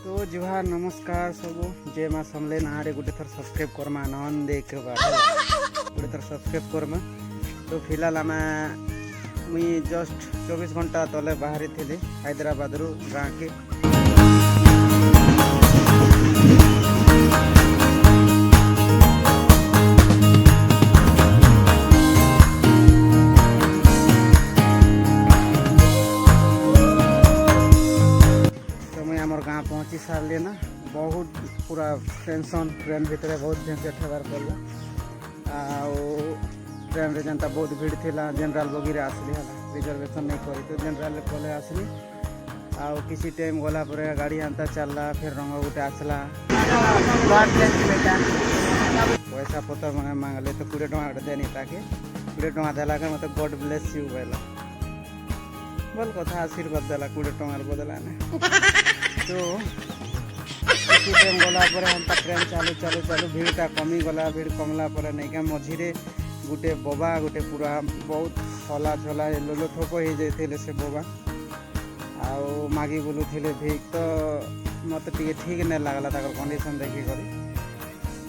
तो जुहार नमस्कार सब जे माँ समले ना गोटे थर सब्सक्राइब करमा नन देख गोटे थर सब्सक्राइब करमा। तो फिलहाल आम मुई जस्ट 24 घंटा तले बाहरी थी हैदराबाद रु गाँ के। गाँ पहुँची सारे ना बहुत पूरा टेंशन ट्रेन भितर बहुत झंझट हबार पड़ा। ट्रेन रे जनता बहुत भीड़ थिला जनरल बगी रे आसली है रिजर्वेशन नहीं करी तो जनरल पले आसली। किसी टाइम गला पर गाड़ी अंता चलला फिर रंग गोटे आसला पैसा पतर मांगले तो 20 टଙ୍କା गोटे देनी ताके 20 टଙ୍କା देला के मत गॉड ब्लेस यू बोला बोल कथा आशीर्वाद देला 20 टଙ୍କା बदला ने। तो किसी टाइम गला पर हम ट्रेन चालू चालू चालू भीड़टा कमी गला भीड़ कमला पर नहीं क्या मझीरे गोटे बोबा गोटे पूरा बहुत छला छला लोलो थोप हो जाते से बोबा आउ मागी बुलूले भीख। तो मत ठीक नहीं लगला ताकर कंडीशन देखिक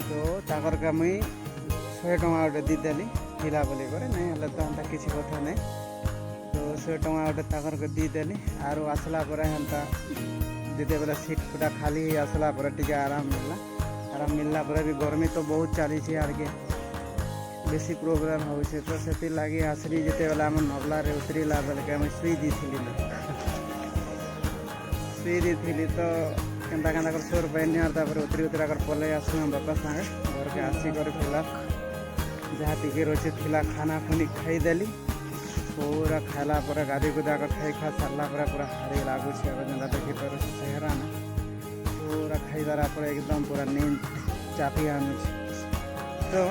तो ताकर का मुई 100 टଙ୍କା गोटे दीदेली थिला बोली नहीं हेल्ले तो एंता किसी कथा नहीं। तो 100 टଙ୍କା गोटे ताकर के दीदेली आरो आसला पर हेन्ता जिते बेला सीट पूरा खाली ही आसला पर टिके आराम मिलला पर भी गर्मी तो बहुत चली आर के बेसी प्रोग्राम हो तो से लगे आसरी जिते बेला आम नबला रे उतरला बेल के शुई दी तो केन्ता केन्ता कर सोर पैनी उतरी उतरा कर पलि आसू बापा सागे घर के आसिक फिला जहाँ टिके रोचे थिला खाना खुनी खाईदेली पूरा खाला पर गाधी गुदा कर खाई खा सारा पूरा हारी लगुच जेनता देखिपार चेहरा ना पूरा खाईदारा पर एकदम पूरा नींद चापी आनु। तो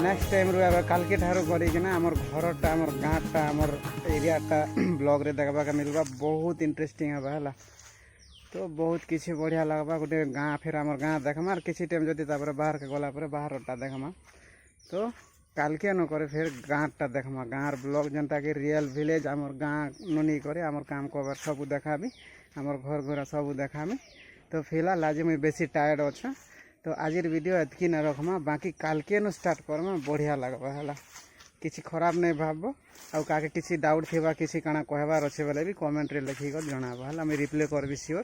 नेक्स्ट टाइम रू काल के ठार करना आमर घरटा आमर गाँटा आमर एरियाटा ब्लॉग रे देखा के मिलवा बहुत इंटरेस्टिंग है है। तो बहुत किसी बढ़िया लगवा गोटे गाँ फिर आमर गाँ देखमा किसी टाइम जदि बाहर के गला बाहरटा देखमा। तो काल के न करे फिर गाँटा देखमा गाँर ब्लॉग जनता के रियल विलेज आमर गाँ नुनी करे आमर काम कबार सब देखाबी आमर घर घर सब देखामी। तो फिलहाल आज मुझे बेसी टायर्ड अच्छा तो आज वीडियो एतकी न रखमा बाकी काल के न स्टार्ट करमा बढ़िया लगवा है किसी खराब नहीं भाव आउ काके किसी डाउट थिबा किसी काना कहबार अच्छे बेले भी कमेंट रे लिखिक जनाबा है रिप्लाई करबी सियोर।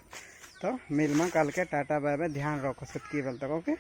तो मिलमा काल के टाटा बाय बाय ध्यान रखो सबकी बेल तक ओके।